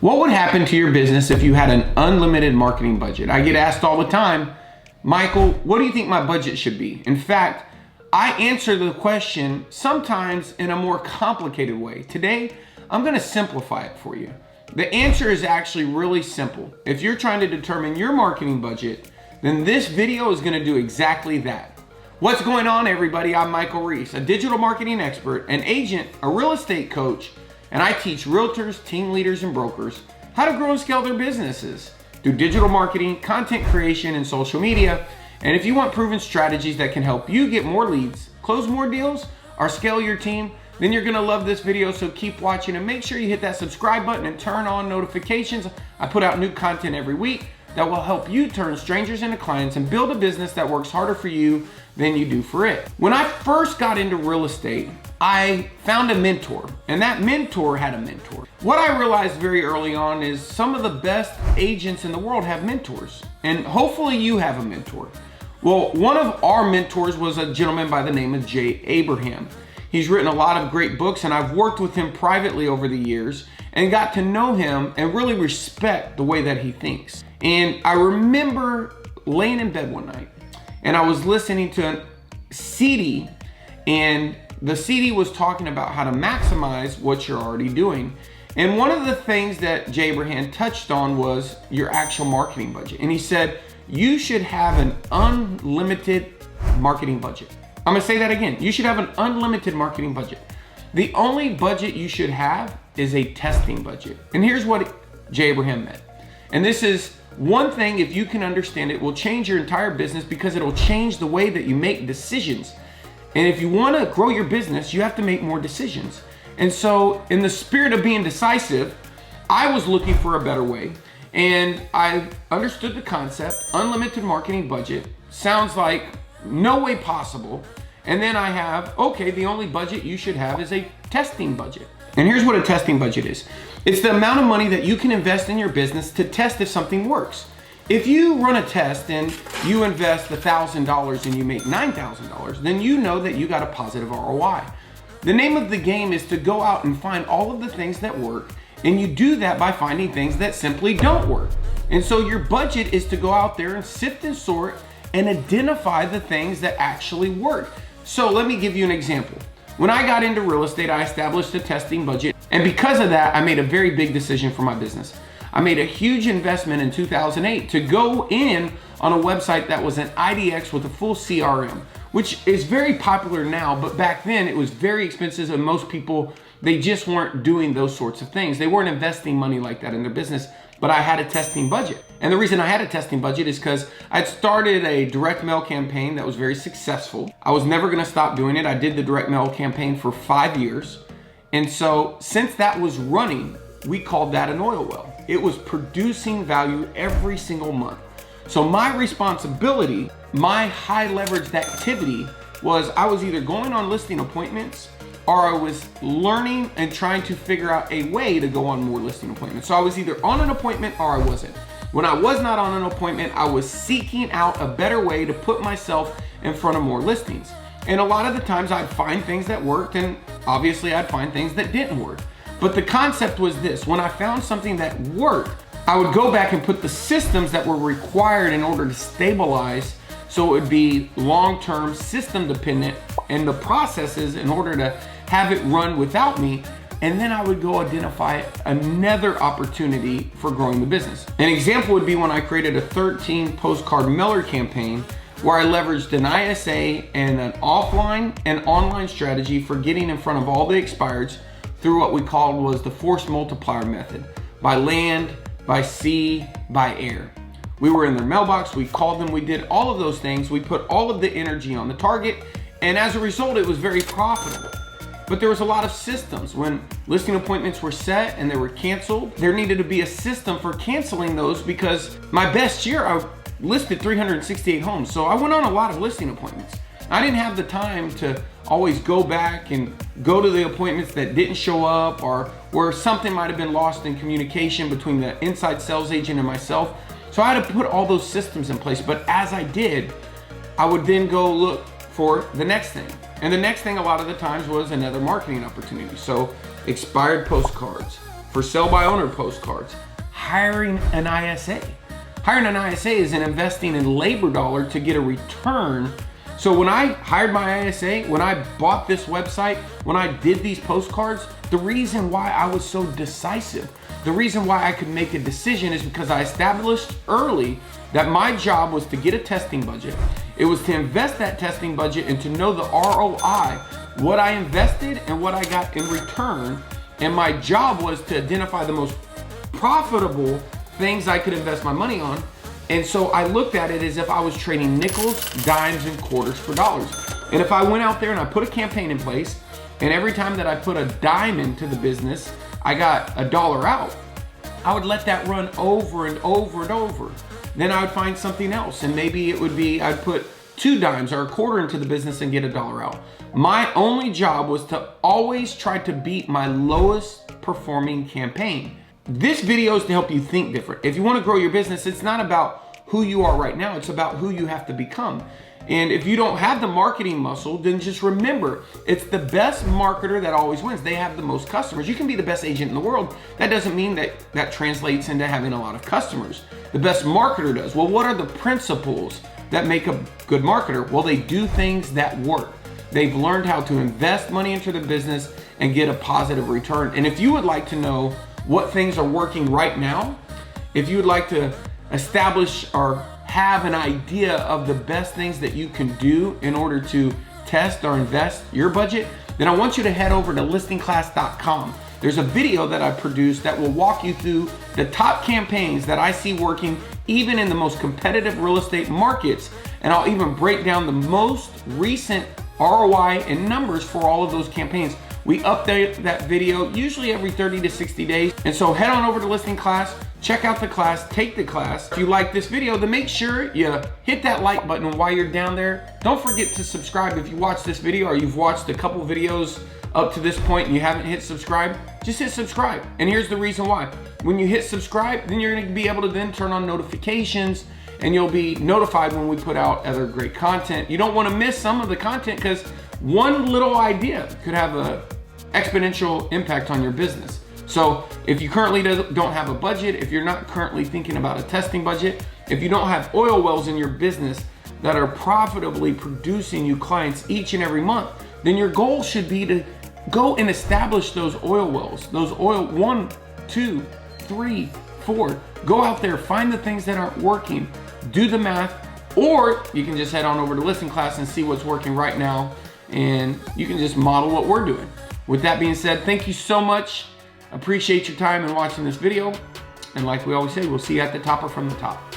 What would happen to your business if you had an unlimited marketing budget? I get asked all the time, Michael, what do you think my budget should be? In fact, I answer the question sometimes in a more complicated way. Today, I'm gonna simplify it for you. The answer is actually really simple. If you're trying to determine your marketing budget, then this video is gonna do exactly that. What's going on, everybody? I'm Michael Reese, a digital marketing expert, an agent, a real estate coach, and I teach realtors, team leaders, and brokers how to grow and scale their businesses through digital marketing, content creation, and social media. And if you want proven strategies that can help you get more leads, close more deals, or scale your team, then you're gonna love this video, so keep watching and make sure you hit that subscribe button and turn on notifications. I put out new content every week that will help you turn strangers into clients and build a business that works harder for you than you do for it. When I first got into real estate, I found a mentor, and that mentor had a mentor. What I realized very early on is some of the best agents in the world have mentors, and hopefully you have a mentor. Well, one of our mentors was a gentleman by the name of Jay Abraham. He's written a lot of great books, and I've worked with him privately over the years and got to know him and really respect the way that he thinks. And I remember laying in bed one night and I was listening to a CD, and the CD was talking about how to maximize what you're already doing. And one of the things that Jay Abraham touched on was your actual marketing budget. And he said, you should have an unlimited marketing budget. I'm gonna say that again. You should have an unlimited marketing budget. The only budget you should have is a testing budget. And here's what Jay Abraham meant. And this is one thing, if you can understand it, will change your entire business, because it'll change the way that you make decisions. And if you wanna grow your business, you have to make more decisions. And so in the spirit of being decisive, I was looking for a better way. And I understood the concept, unlimited marketing budget. Sounds like no way possible. And then I have, okay, the only budget you should have is a testing budget. And here's what a testing budget is. It's the amount of money that you can invest in your business to test if something works. If you run a test and you invest $1,000 and you make $9,000, then you know that you got a positive ROI. The name of the game is to go out and find all of the things that work, and you do that by finding things that simply don't work. And so your budget is to go out there and sift and sort and identify the things that actually work. So let me give you an example. When I got into real estate, I established a testing budget. And because of that, I made a very big decision for my business. I made a huge investment in 2008 to go in on a website that was an IDX with a full CRM, which is very popular now, but back then it was very expensive, and most people, they just weren't doing those sorts of things. They weren't investing money like that in their business, but I had a testing budget. And the reason I had a testing budget is because I'd started a direct mail campaign that was very successful. I was never gonna stop doing it. I did the direct mail campaign for 5 years. And so since that was running, we called that an oil well. It was producing value every single month. So my responsibility, my high leveraged activity, was I was either going on listing appointments, or I was learning and trying to figure out a way to go on more listing appointments. So I was either on an appointment or I wasn't. When I was not on an appointment, I was seeking out a better way to put myself in front of more listings. And a lot of the times I'd find things that worked, and obviously I'd find things that didn't work. But the concept was this: when I found something that worked, I would go back and put the systems that were required in order to stabilize, so it would be long-term system dependent, and the processes in order to have it run without me. And then I would go identify another opportunity for growing the business. An example would be when I created a 13 postcard mailer campaign, where I leveraged an ISA and an offline and online strategy for getting in front of all the expireds through what we called was the force multiplier method: by land, by sea, by air. We were in their mailbox, we called them, we did all of those things, we put all of the energy on the target, and as a result, it was very profitable. But there was a lot of systems. When listing appointments were set and they were canceled, there needed to be a system for canceling those, because my best year, I listed 368 homes. So I went on a lot of listing appointments. I didn't have the time to always go back and go to the appointments that didn't show up, or where something might have been lost in communication between the inside sales agent and myself. So I had to put all those systems in place. But as I did, I would then go look for the next thing. And the next thing a lot of the times was another marketing opportunity. So expired postcards, for sell by owner postcards, hiring an ISA. Hiring an ISA is an investing in labor dollar to get a return. So when I hired my ISA, when I bought this website, when I did these postcards, the reason why I was so decisive, the reason why I could make a decision is because I established early that my job was to get a testing budget. It was to invest that testing budget and to know the ROI, what I invested and what I got in return. And my job was to identify the most profitable things I could invest my money on. And so I looked at it as if I was trading nickels, dimes, and quarters for dollars. And if I went out there and I put a campaign in place, and every time that I put a dime into the business, I got $1 out, I would let that run over and over and over. Then I would find something else, and maybe it would be I'd put 2 dimes or a quarter into the business and get $1 out. My only job was to always try to beat my lowest performing campaign. This video is to help you think different. If you want to grow your business, it's not about who you are right now, it's about who you have to become. And if you don't have the marketing muscle, then just remember, it's the best marketer that always wins. They have the most customers. You can be the best agent in the world. That doesn't mean that translates into having a lot of customers. The best marketer does. Well, what are the principles that make a good marketer? Well, they do things that work. They've learned how to invest money into the business and get a positive return. And if you would like to know what things are working right now, if you would like to establish or have an idea of the best things that you can do in order to test or invest your budget, then I want you to head over to listingclass.com. There's a video that I produced that will walk you through the top campaigns that I see working even in the most competitive real estate markets, and I'll even break down the most recent ROI and numbers for all of those campaigns. We update that video usually every 30 to 60 days. And so head on over to Listing Class, check out the class, take the class. If you like this video, then make sure you hit that like button. And while you're down there, don't forget to subscribe. If you watch this video or you've watched a couple videos up to this point and you haven't hit subscribe, just hit subscribe. And here's the reason why. When you hit subscribe, then you're gonna be able to then turn on notifications and you'll be notified when we put out other great content. You don't wanna miss some of the content because one little idea could have an exponential impact on your business. So if you currently don't have a budget, if you're not currently thinking about a testing budget, if you don't have oil wells in your business that are profitably producing you clients each and every month, then your goal should be to go and establish those oil wells, those oil 1, 2, 3, 4. Go out there, find the things that aren't working, do the math, or you can just head on over to Listing Class and see what's working right now, and you can just model what we're doing. With that being said, thank you so much. Appreciate your time in watching this video. And like we always say, we'll see you at the top or from the top.